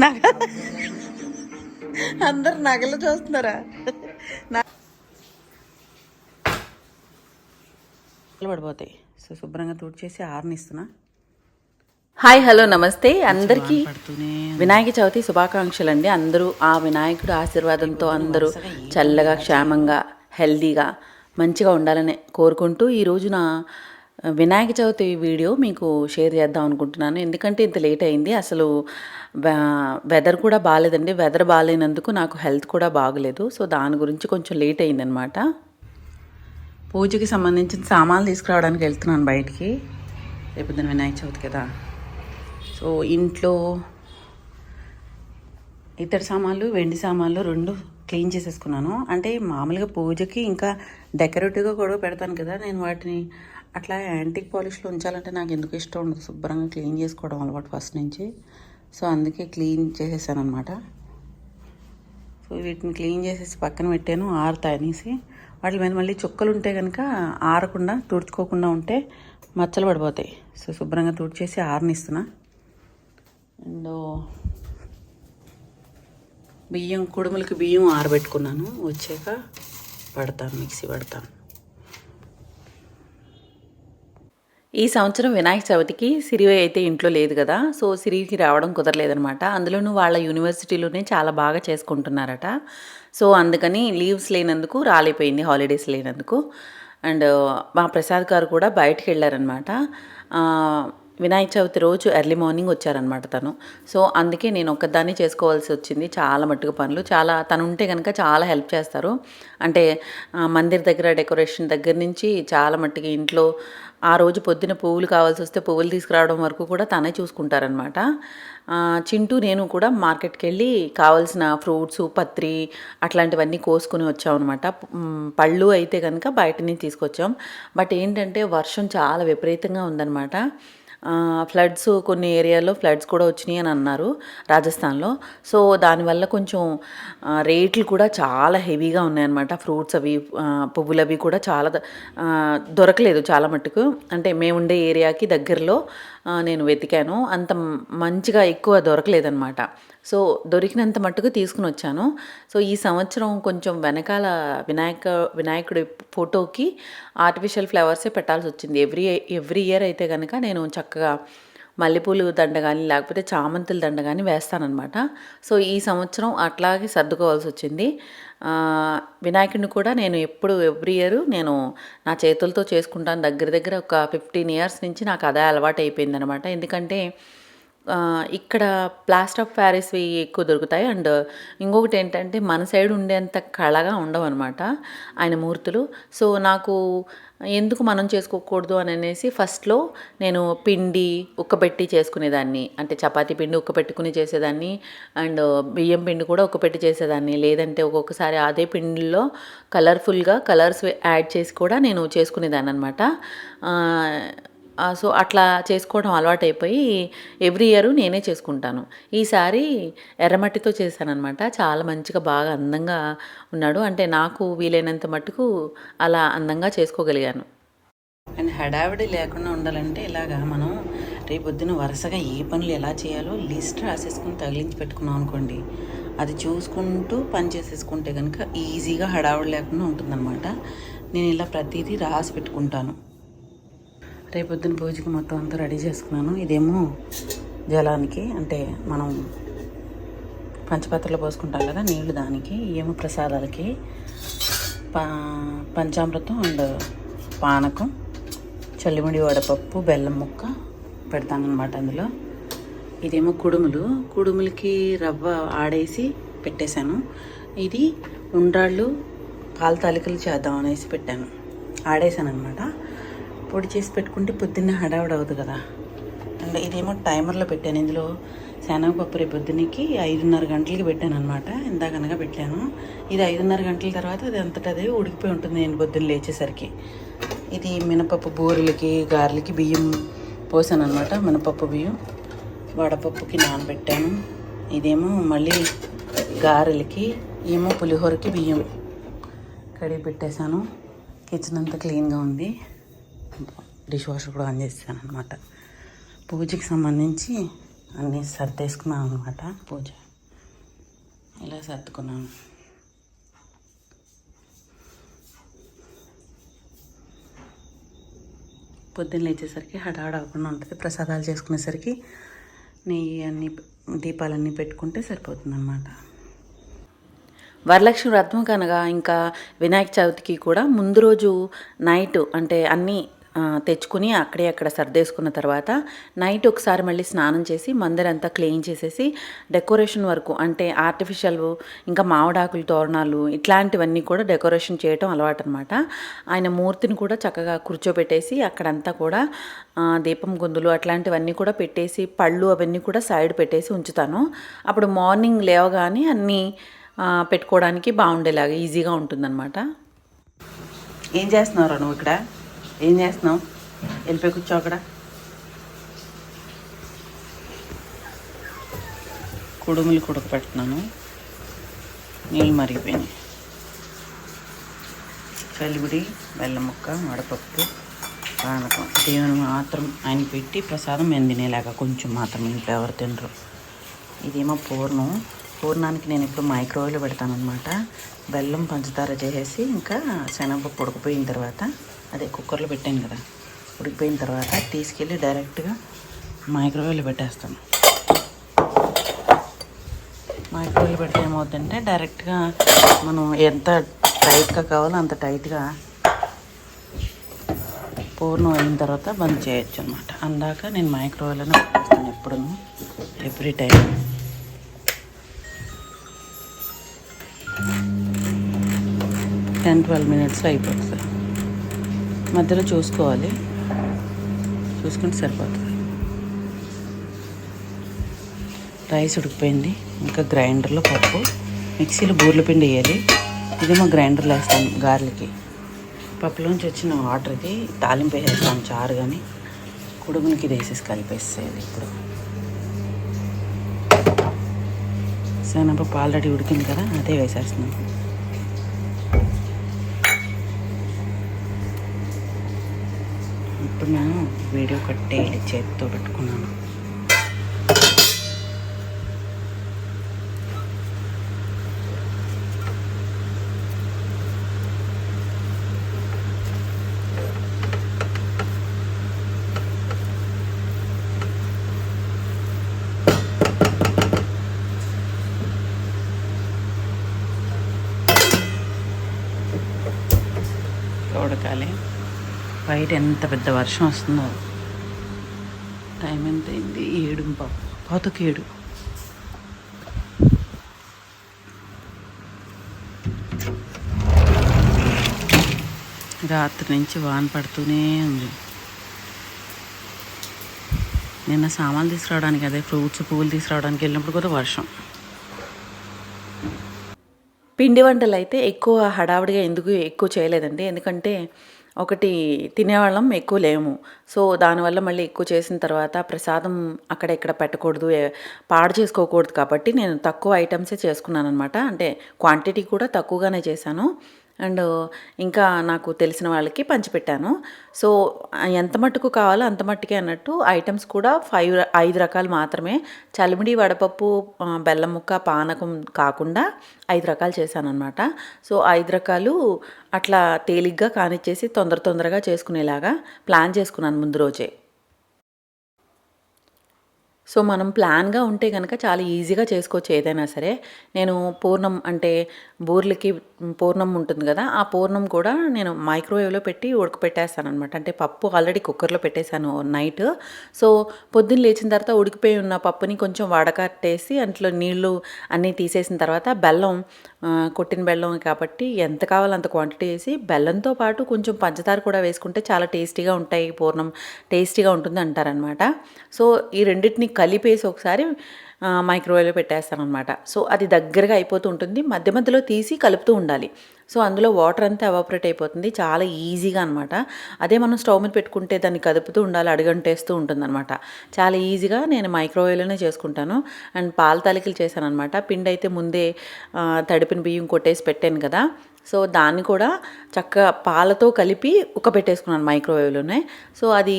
నగ అందరు నగలు చూస్తున్నారా? పడిపోతాయి. సో శుభ్రంగా తుడిచేసి ఆరనిస్తున్నా. హాయ్, హలో, నమస్తే అందరికీ. వినాయక చవితి శుభాకాంక్షలు అండి. అందరూ ఆ వినాయకుడు ఆశీర్వాదంతో అందరూ చల్లగా, క్షేమంగా, హెల్దీగా, మంచిగా ఉండాలని కోరుకుంటూ ఈ రోజున వినాయక చవితి వీడియో మీకు షేర్ చేద్దాం అనుకుంటున్నాను. ఎందుకంటే ఇంత లేట్ అయింది. అసలు వెదర్ కూడా బాగాలేదండి. వెదర్ బాగాలేనందుకు నాకు హెల్త్ కూడా బాగలేదు. సో దాని గురించి కొంచెం లేట్ అయిందనమాట. పూజకి సంబంధించిన సామాన్లు తీసుకురావడానికి వెళ్తున్నాను బయటికి. రేపు వినాయక చవితి కదా. సో ఇంట్లో ఇతర సామాన్లు, వెండి సామాన్లు రెండు క్లీన్ చేసేసుకున్నాను. అంటే మామూలుగా పూజకి ఇంకా డెకరేటివ్గా కూడా పెడతాను కదా, నేను వాటిని అట్లా యాంటిక్ పాలిష్లో ఉంచాలంటే నాకు ఎందుకు ఇష్టం ఉండదు. శుభ్రంగా క్లీన్ చేసుకోవడం అలవాటు ఫస్ట్ నుంచి. సో అందుకే క్లీన్ చేసేసాను అనమాట. సో వీటిని క్లీన్ చేసేసి పక్కన పెట్టాను ఆరుతాయి అనేసి. వాటి మీద మళ్ళీ చుక్కలు ఉంటే కనుక ఆరకుండా, తుడుచుకోకుండా ఉంటే మచ్చలు పడిపోతాయి. సో శుభ్రంగా తుడిచేసి ఆరనిస్తున్నా. అండ్ బియ్యం, కుడుములకి బియ్యం ఆరబెట్టుకున్నాను. వచ్చాక పడతాను, మిక్సీ పడతాను. ఈ సంవత్సరం వినాయక చవితికి సిరి అయితే ఇంట్లో లేదు కదా. సో సిరికి రావడం కుదరలేదనమాట. అందులోనూ వాళ్ళ యూనివర్సిటీలోనే చాలా బాగా చేసుకుంటున్నారట. సో అందుకని లీవ్స్ లేనందుకు రాలిపోయింది, హాలిడేస్ లేనందుకు. అండ్ మా ప్రసాద్ గారు కూడా బయటికి వెళ్ళారనమాట. వినాయక చవితి రోజు ఎర్లీ మార్నింగ్ వచ్చారనమాట తను. సో అందుకే నేను ఒక్కదాన్ని చేసుకోవాల్సి వచ్చింది. చాలా మట్టుకు పనులు తను ఉంటే కనుక చాలా హెల్ప్ చేస్తారు. అంటే మందిర్ దగ్గర డెకరేషన్ దగ్గర నుంచి చాలా మట్టుకు ఇంట్లో ఆ రోజు పొద్దున పువ్వులు కావాల్సి వస్తే పువ్వులు తీసుకురావడం వరకు కూడా తనే చూసుకుంటారనమాట. చింటూ నేను కూడా మార్కెట్కి వెళ్ళి కావాల్సిన ఫ్రూట్స్, పత్రి అట్లాంటివన్నీ కోసుకుని వచ్చామన్నమాట. పళ్ళు అయితే కనుక బయట నుంచి తీసుకొచ్చాం. బట్ ఏంటంటే వర్షం చాలా విపరీతంగా ఉందన్నమాట. ఫ్లడ్స్, కొన్ని ఏరియాలో ఫ్లడ్స్ కూడా వచ్చినాయి అని అన్నారు రాజస్థాన్లో. సో దానివల్ల కొంచెం రేట్లు కూడా చాలా హెవీగా ఉన్నాయన్నమాట. ఫ్రూట్స్ అవి, పువ్వులు అవి కూడా చాలా దొరకలేదు చాలా మట్టుకు. అంటే మేము ఉండే ఏరియాకి దగ్గరలో నేను వెతికాను, అంత మంచిగా ఎక్కువ దొరకలేదన్నమాట. సో దొరికినంత మట్టుకు తీసుకుని వచ్చాను. సో ఈ సంవత్సరం కొంచెం వెనకాల వినాయకుడి ఫోటోకి ఆర్టిఫిషియల్ ఫ్లవర్సే పెట్టాల్సి వచ్చింది. ఎవ్రీ ఇయర్ అయితే కనుక నేను చక్కగా మల్లెపూలు దండ కానీ లేకపోతే చామంతుల దండ కానీ వేస్తానన్నమాట. సో ఈ సంవత్సరం అట్లాగే సర్దుకోవాల్సి వచ్చింది. వినాయకుడిని కూడా నేను ఎవ్రీ ఇయర్ నేను నా చేతులతో చేసుకుంటాను. దగ్గర ఒక 15 years నుంచి నాకు అదే అలవాటు అయిపోయిందనమాట. ఎందుకంటే ఇక్కడ ప్లాస్టర్ ఆఫ్ ప్యారిస్వి ఎక్కువ దొరుకుతాయి. అండ్ ఇంకొకటి ఏంటంటే మన సైడ్ ఉండేంత కళగా ఉండవు అనమాట ఆయన మూర్తులు. సో నాకు ఎందుకు మనం చేసుకోకూడదు అని అనేసి ఫస్ట్లో నేను పిండి ఉక్కపెట్టి చేసుకునేదాన్ని. అంటే చపాతీ పిండి ఉక్కపెట్టుకుని చేసేదాన్ని, అండ్ బియ్యం పిండి కూడా ఉక్కపెట్టి చేసేదాన్ని. లేదంటే ఒక్కొక్కసారి అదే పిండిలో కలర్ఫుల్గా కలర్స్ యాడ్ చేసి కూడా నేను చేసుకునేదాన్ని అనమాట. సో అట్లా చేసుకోవడం అలవాటు అయిపోయి ఎవ్రీ ఇయర్ నేనే చేసుకుంటాను. ఈసారి ఎర్రమట్టితో చేశానమాట. చాలా మంచిగా బాగా అందంగా ఉన్నాడు. అంటే నాకు వీలైనంత మట్టుకు అలా అందంగా చేసుకోగలిగాను. అండ్ హడావిడి లేకుండా ఉండాలంటే ఇలాగా మనం రేపొద్దున వరుసగా ఏ పనులు ఎలా చేయాలో లిస్ట్ రాసేసుకుని తగిలించి పెట్టుకున్నాం అనుకోండి, అది చూసుకుంటూ పని చేసేసుకుంటే కనుక ఈజీగా హడావిడి లేకుండా ఉంటుందన్నమాట. నేను ఇలా ప్రతిదీ రాసి పెట్టుకుంటాను. రేపొద్దున పూజకి మొత్తం అంతా రెడీ చేసుకున్నాను. ఇదేమో జలానికి, అంటే మనం పంచపాత్రలో పోసుకుంటాం కదా నీళ్లు, దానికి. ఏమో ప్రసాదాలకి పంచామృతం అండ్ పానకం, చల్లిమిడి వడపప్పు, బెల్లం ముక్క పెడతానమాట అందులో. ఇదేమో కుడుములకి రవ్వ ఆడేసి పెట్టేశాను. ఇది ఉండ్రాళ్ళు, పాల తాలికలు చేద్దాం అనేసి పెట్టాను, ఆడేసాను అనమాట. పొడి చేసి పెట్టుకుంటే పొద్దున్నే హడావిడి అవుతుంది కదా. అండ్ ఇదేమో టైమర్లో పెట్టాను. ఇందులో శనగపప్పు రేపు పొద్దున్నకి 5:30 గంటలకి పెట్టాను అనమాట. ఇందాకనగా పెట్టాను. ఇది 5:30 గంటల తర్వాత అది అంతటా అదే ఉడికిపోయి ఉంటుంది నేను పొద్దున్న లేచేసరికి. ఇది మినపప్పు బూరెలకి, గారెలకి బియ్యం పోసాను అనమాట. మినపప్పు బియ్యం వడపప్పుకి నానబెట్టాను. ఇదేమో మళ్ళీ గారెలకి, ఏమో పులిహోరకి బియ్యం కడిగి పెట్టేశాను. కిచెన్ అంతా క్లీన్గా ఉంది. డిష్ వాషర్ కూడా ఆన్ చేస్తాను అనమాట. పూజకి సంబంధించి అన్నీ సర్దేసుకున్నాను అనమాట. పూజ ఇలా సర్దుకున్నాను. పొద్దున్న లేచేసరికి హడావుడి అవ్వకుండా ఉంటుంది. ప్రసాదాలు చేసుకునేసరికి నెయ్యి అన్నీ దీపాలన్నీ పెట్టుకుంటే సరిపోతుంది అన్నమాట. వరలక్ష్మి వ్రతం కనుక ఇంకా వినాయక చవితికి కూడా ముందు రోజు నైట్ అంటే అన్నీ తెచ్చుకుని అక్కడ సర్దేసుకున్న తర్వాత నైట్ ఒకసారి మళ్ళీ స్నానం చేసి మందిరంతా క్లీన్ చేసేసి డెకరేషన్ వరకు అంటే ఆర్టిఫిషియల్ ఇంకా మామిడాకులు తోరణాలు ఇట్లాంటివన్నీ కూడా డెకరేషన్ చేయటం అలవాటు అనమాట. ఆయన మూర్తిని కూడా చక్కగా కూర్చోబెట్టేసి అక్కడంతా కూడా దీపం గుందులు అట్లాంటివన్నీ కూడా పెట్టేసి పళ్ళు అవన్నీ కూడా సైడ్ పెట్టేసి ఉంచుతాను. అప్పుడు మార్నింగ్ లేవగానే అన్నీ పెట్టుకోవడానికి బాగుండేలాగా ఈజీగా ఉంటుందన్నమాట. ఏం చేస్తున్నావురా నువ్వు ఇక్కడ? ఏం చేస్తున్నావు? వెళ్ళిపోయి కూర్చో అక్కడ. కుడుములు కుడకపెడుతున్నాను. నీళ్ళు మరిగిపోయినాయి. చలివిడి, బెల్లం ముక్క, వడపప్పు, పానకం దేవుని మాత్రం ఆయన పెట్టి ప్రసాదం మేము తినేలాగా కొంచెం మాత్రం ఇంట్లో ఎవరు తినరు. ఇదేమో పూర్ణానికి నేను ఇప్పుడు మైక్రోవేవ్లో పెడతానమాట. బెల్లం పంచదార చేసేసి ఇంకా శనగపప్పు ఉడికిపోయిన తర్వాత అదే కుక్కర్లో పెట్టాను కదా, ఉడికిపోయిన తర్వాత తీసుకెళ్ళి డైరెక్ట్గా మైక్రోవేవ్లో పెట్టేస్తాను. మైక్రోవేవ్లో పెడితే ఏమవుతుందంటే డైరెక్ట్గా మనం ఎంత టైట్గా కావాలో అంత టైట్గా పూర్ణం అయిన తర్వాత బంద్ చేయొచ్చు అనమాట. అందాక నేను మైక్రోవేవ్లోనే పెట్టేస్తాను ఎప్పుడు, ఎవ్రీ టైం. 10-12 మినిట్స్లో అయిపోతుంది. మధ్యలో చూసుకుంటే సరిపోతుంది. రైస్ ఉడికిపోయింది. ఇంకా గ్రైండర్లో పప్పు, మిక్సీలో బూర్ల పిండి వేయాలి. ఇదేమో గ్రైండర్లో వేస్తాను గారెలకి. పప్పులోంచి వచ్చిన వాటర్ ఇది తాలింపు వేసేస్తాను చారు, కానీ కుడుములకి ఇది వేసేసి కలిపేసేయాలి. ఇప్పుడు శనగపప్పు ఆల్రెడీ ఉడికింది కదా, అదే వేసేస్తున్నాను. ఇప్పుడు నేను వీడియో కట్టేయాలి, చేతితో పెట్టుకున్నాను. ఉడకాలి. బయట ఎంత పెద్ద వర్షం వస్తుందో. టైం ఎంత అయింది? 7:15. రాత్రి నుంచి వాన పడుతూనే ఉంది. నిన్న సామాన్లు తీసుకురావడానికి, అదే ఫ్రూట్స్ పువ్వులు తీసుకురావడానికి వెళ్ళినప్పుడు కూడా వర్షం. పిండి వంటలు అయితే ఎక్కువ హడావుడిగా ఎక్కువ చేయలేదండి. ఎందుకంటే ఒకటి తినేవాళ్ళం, ఎక్కువ లేము. సో దానివల్ల మళ్ళీ ఎక్కువ చేసిన తర్వాత ప్రసాదం అక్కడ ఇక్కడ పెట్టకూడదు, పాడు చేసుకోకూడదు కాబట్టి నేను తక్కువ ఐటమ్సే చేసుకున్నాను అనమాట. అంటే క్వాంటిటీ కూడా తక్కువగానే చేశాను. అండ్ ఇంకా నాకు తెలిసిన వాళ్ళకి పంచిపెట్టాను. సో ఎంత మట్టుకు కావాలో అంత మట్టుకే అన్నట్టు ఐటమ్స్ కూడా 5 రకాలు మాత్రమే. చలిమిడి, వడపప్పు, బెల్లం ముక్క, పానకం కాకుండా 5 రకాలు చేశాను అనమాట. సో 5 రకాలు అట్లా తేలిగ్గా కానిచ్చేసి తొందరగా చేసుకునేలాగా ప్లాన్ చేసుకున్నాను ముందు రోజే. సో మనం ప్లాన్గా ఉంటే కనుక చాలా ఈజీగా చేసుకోవచ్చు ఏదైనా సరే. నేను పూర్ణం అంటే బూర్లకి పూర్ణం ఉంటుంది కదా, ఆ పూర్ణం కూడా నేను మైక్రోవేవ్లో పెట్టి ఉడకపెట్టేస్తాను అనమాట. అంటే పప్పు ఆల్రెడీ కుక్కర్లో పెట్టేశాను నైట్. సో పొద్దున్న లేచిన తర్వాత ఉడికిపోయి ఉన్న పప్పుని కొంచెం వడకట్టేసి అందులో నీళ్లు అన్నీ తీసేసిన తర్వాత బెల్లం, కొట్టిన బెల్లం కాబట్టి ఎంత కావాలో అంత క్వాంటిటీ వేసి బెల్లంతో పాటు కొంచెం పంచదార కూడా వేసుకుంటే చాలా టేస్టీగా ఉంటాయి, పూర్ణం టేస్టీగా ఉంటుంది అంటారనమాట. సో ఈ రెండింటిని కలిపేసి ఒకసారి మైక్రోవేవ్లో పెట్టేస్తాను అనమాట. సో అది దగ్గరగా అయిపోతూ ఉంటుంది, మధ్య మధ్యలో తీసి కలుపుతూ ఉండాలి. సో అందులో వాటర్ అంతా ఎవాపరేట్ అయిపోతుంది, చాలా ఈజీగా అనమాట. అదే మనం స్టవ్ మీద పెట్టుకుంటే దాన్ని కదుపుతూ ఉండాలి, అడుగంటేస్తూ ఉంటుంది అనమాట. చాలా ఈజీగా నేను మైక్రోవేవ్లోనే చేసుకుంటాను. అండ్ పాల తాలికలు చేశాను అనమాట. పిండి అయితే ముందే తడిపిన బియ్యం కొట్టేసి పెట్టాను కదా, సో దాన్ని కూడా చక్కగా పాలతో కలిపి ఉక్కబెట్టేసుకున్నాను మైక్రోవేవ్లోనే. సో అది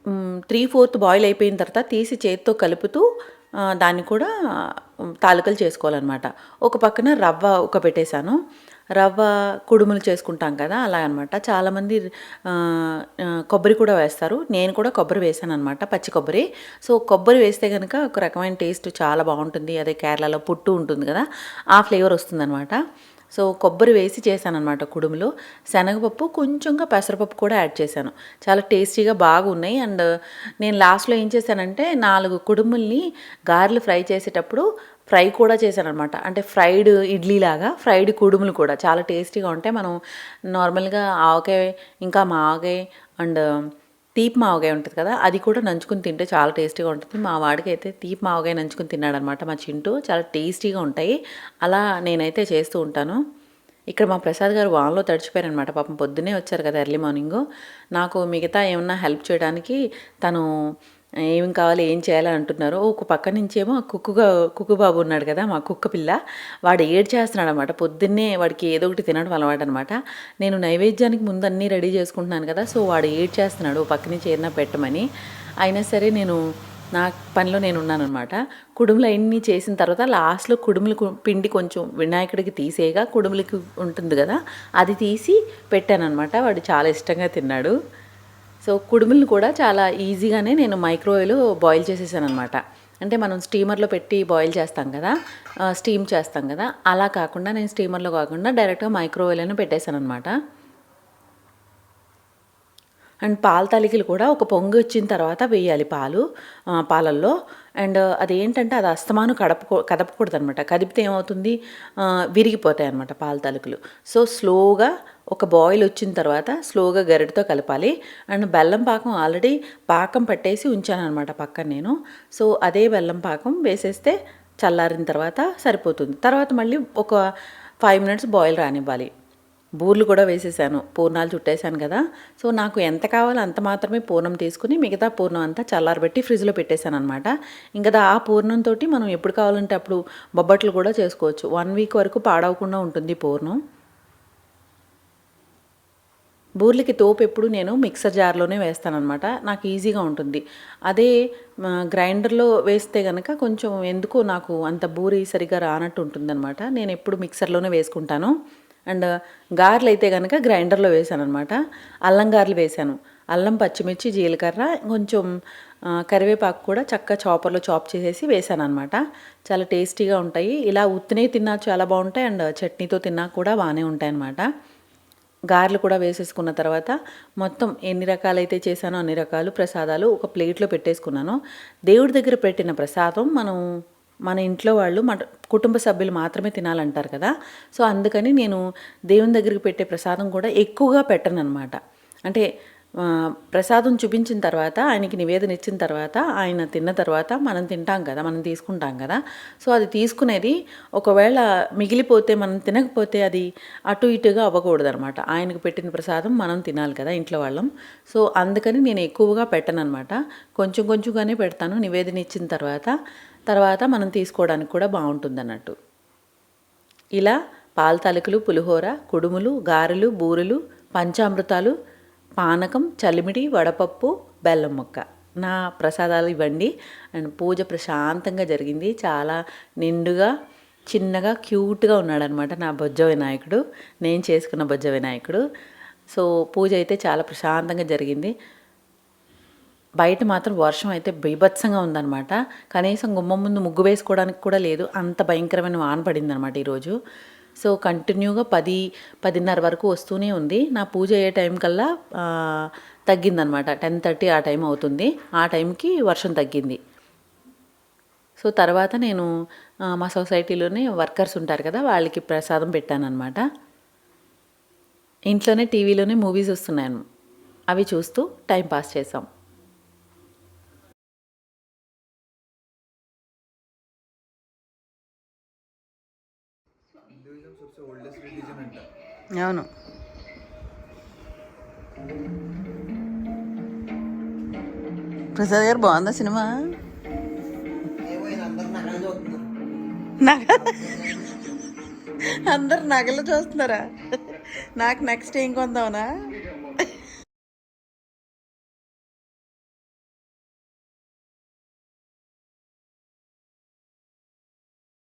3/4 బాయిల్ అయిపోయిన తర్వాత తీసి చేత్తో కలుపుతూ దాన్ని కూడా తాలికలు చేసుకోవాలన్నమాట. ఒక పక్కన రవ్వ ఉడకబెట్టేసాను. రవ్వ కుడుములు చేసుకుంటాం కదా! అలా అనమాట. చాలామంది కొబ్బరి కూడా వేస్తారు. నేను కూడా కొబ్బరి వేసాననమాట, పచ్చి కొబ్బరి. సో, కొబ్బరి వేస్తే గనుక ఒక రకమైన టేస్ట్ చాలా బావుంటుంది. అదే కేరళలో పుట్టు ఉంటుంది కదా! ఆ ఫ్లేవర్ వస్తుందనమాట. సో, కొబ్బరి వేసి చేశాననమాట కుడుములు. శనగపప్పు, కొంచెంగా పెసరపప్పు కూడా యాడ్ చేశాను. చాలా టేస్టీగా బాగున్నాయి. అండ్ నేను లాస్ట్‌లో ఏం చేశానంటే 4 కుడుముల్ని గారెలు ఫ్రై చేసేటప్పుడు ఫ్రై కూడా చేశాననమాట. అంటే ఫ్రైడ్ ఇడ్లీలాగా ఫ్రైడ్ కుడుములు కూడా చాలా టేస్టీగా ఉంటాయి. మనం నార్మల్‌గా ఆవకాయ, ఇంకా మాగాయ అండ్ తీపి మావకాయ ఉంటుంది కదా! అది కూడా నంచుకొని తింటే చాలా టేస్టీగా ఉంటుంది. మా వాడికైతే తీపి మావకాయ నంచుకొని తిన్నాడనమాట మా చింటూ. చాలా టేస్టీగా ఉంటాయి. అలా నేనైతే చేస్తూ ఉంటాను. ఇక్కడ మా ప్రసాద్ గారు వానలో తడిచిపోయారనమాట. పాపం పొద్దున్నే వచ్చారు కదా ఎర్లీ మార్నింగు. నాకు మిగతా ఏమన్నా హెల్ప్ చేయడానికి తను ఏం కావాలి, ఏం చేయాలి అంటున్నారు. ఒక పక్క నుంచేమో కుక్కు బాబు ఉన్నాడు కదా, మా కుక్క పిల్ల. వాడు ఏడ్చేస్తున్నాడు అనమాట. పొద్దున్నే వాడికి ఏదో ఒకటి తినడం అలవాటు అనమాట. నేను నైవేద్యానికి ముందు అన్నీ రెడీ చేసుకుంటున్నాను కదా, సో వాడు ఏడ్చేస్తున్నాడు పక్క నుంచి ఏదైనా పెట్టమని. అయినా సరే నేను నా పనిలో నేను ఉన్నానమాట. కుడుములు అన్నీ చేసిన తర్వాత లాస్ట్లో కుడుములు పిండి కొంచెం వినాయకుడికి తీసేయగా కుడుములకి ఉంటుంది కదా, అది తీసి పెట్టానమాట. వాడు చాలా ఇష్టంగా తిన్నాడు. సో, కుడుములను కూడా చాలా ఈజీగానే నేను మైక్రోవేవ్లో బాయిల్ చేసేసాననమాట. అంటే మనం స్టీమర్లో పెట్టి బాయిల్ చేస్తాం కదా, స్టీమ్ చేస్తాం కదా, అలా కాకుండా నేను స్టీమర్లో కాకుండా డైరెక్ట్గా మైక్రోవేవ్లోనే పెట్టేశాననమాట. అండ్ పాల తాలికలు కూడా ఒక పొంగు వచ్చిన తర్వాత వేయాలి పాలల్లో. అండ్ అదేంటంటే అది అస్తమానం కదపకూడదు అనమాట. కదిపితే ఏమవుతుంది, విరిగిపోతాయి అనమాట పాల తాలికలు. సో, స్లోగా ఒక బాయిల్ వచ్చిన తర్వాత స్లోగా గరిటతో కలపాలి. అండ్ బెల్లం పాకం ఆల్రెడీ పాకం పట్టేసి ఉంచాను అనమాట పక్కన నేను. సో, అదే బెల్లం పాకం వేసేస్తే చల్లారిన తర్వాత సరిపోతుంది. తర్వాత మళ్ళీ ఒక 5 మినిట్స్ బాయిల్ రానివ్వాలి. బూర్లు కూడా వేసేసాను, పూర్ణాలు చుట్టేసాను కదా. సో, నాకు ఎంత కావాలో అంత మాత్రమే పూర్ణం తీసుకుని మిగతా పూర్ణం అంతా చల్లారబెట్టి ఫ్రిడ్జ్లో పెట్టేశాను అనమాట. ఇంకా ఆ పూర్ణంతో మనం ఎప్పుడు కావాలంటే అప్పుడు బొబ్బట్లు కూడా చేసుకోవచ్చు. 1 వీక్ వరకు పాడవకుండా ఉంటుంది పూర్ణం. బూర్లకి తోపు ఎప్పుడు నేను మిక్సర్ జార్లోనే వేస్తానన్నమాట. నాకు ఈజీగా ఉంటుంది. అదే గ్రైండర్లో వేస్తే కనుక కొంచెం ఎందుకో నాకు అంత బూరి సరిగా రానట్టు ఉంటుందన్నమాట. నేను ఎప్పుడు మిక్సర్లోనే వేసుకుంటాను. అండ్ గారెలు అయితే కనుక గ్రైండర్లో వేసాను అనమాట. అల్లం గారెలు వేసాను. అల్లం, పచ్చిమిర్చి, జీలకర్ర, కొంచెం కరివేపాకు కూడా చక్కగా చాపర్లో చాప్ చేసేసి వేసాను అనమాట. చాలా టేస్టీగా ఉంటాయి. ఇలా ఉత్తినే తిన్నా చాలా బాగుంటాయి. అండ్ చట్నీతో తిన్నా కూడా బాగానే ఉంటాయి అన్నమాట. గారెలు కూడా వేసేసుకున్న తర్వాత మొత్తం ఎన్ని రకాలైతే చేశానో అన్ని రకాలు ప్రసాదాలు ఒక ప్లేట్లో పెట్టేసుకున్నాను. దేవుడి దగ్గర పెట్టిన ప్రసాదం మన ఇంట్లో వాళ్ళు, మన కుటుంబ సభ్యులు మాత్రమే తినాలంటారు కదా. సో, అందుకని నేను దేవుని దగ్గరికి పెట్టే ప్రసాదం కూడా ఎక్కువగా పెట్టను అనమాట. అంటే ప్రసాదం చూపించిన తర్వాత, ఆయనకి నివేదన ఇచ్చిన తర్వాత, ఆయన తిన్న తర్వాత మనం తింటాం కదా, మనం తీసుకుంటాం కదా. సో, అది తీసుకునేది ఒకవేళ మిగిలిపోతే, మనం తినకపోతే అది అటు ఇటుగా అవ్వకూడదు అనమాట. ఆయనకు పెట్టిన ప్రసాదం మనం తినాలి కదా ఇంట్లో వాళ్ళం. సో, అందుకని నేను ఎక్కువగా పెట్టను అనమాట. కొంచెం కొంచెంగానే పెడతాను నివేదన ఇచ్చిన తర్వాత మనం తీసుకోవడానికి కూడా బాగుంటుంది అన్నట్టు. ఇలా పాల తాలికలు, పులిహోర, కుడుములు, గారెలు, బూరెలు, పంచామృతాలు, పానకం, చలిమిడి, వడపప్పు, బెల్లం ముక్క నా ప్రసాదాలు ఇవ్వండి. అండ్ పూజ ప్రశాంతంగా జరిగింది. చాలా నిండుగా, చిన్నగా, క్యూట్గా ఉన్నాడనమాట నా బొజ్జ వినాయకుడు, నేను చేసుకున్న బొజ్జ వినాయకుడు. సో, పూజ అయితే చాలా ప్రశాంతంగా జరిగింది. బయట మాత్రం వర్షం అయితే బీభత్సంగా ఉందన్నమాట. కనీసం గుమ్మం ముందు ముగ్గు వేసుకోవడానికి కూడా లేదు, అంత భయంకరమైన వాన పడింది అనమాట ఈరోజు. సో, కంటిన్యూగా 10-10:30 వరకు వస్తూనే ఉంది. నా పూజ అయ్యే టైం కల్లా తగ్గిందనమాట. 10:30 ఆ టైం అవుతుంది. ఆ టైంకి వర్షం తగ్గింది. సో, తర్వాత నేను మా సొసైటీలోనే వర్కర్స్ ఉంటారు కదా, వాళ్ళకి ప్రసాదం పెట్టానన్నమాట. ఇంట్లోనే టీవీలోనే మూవీస్ వస్తున్నాను, అవి చూస్తూ టైం పాస్ చేసాం. అవును, ప్రసాద్ గారు బాగుందా సినిమా? అందరు నగలు చూస్తున్నారా? నాకు నెక్స్ట్ ఏం కొందామనా?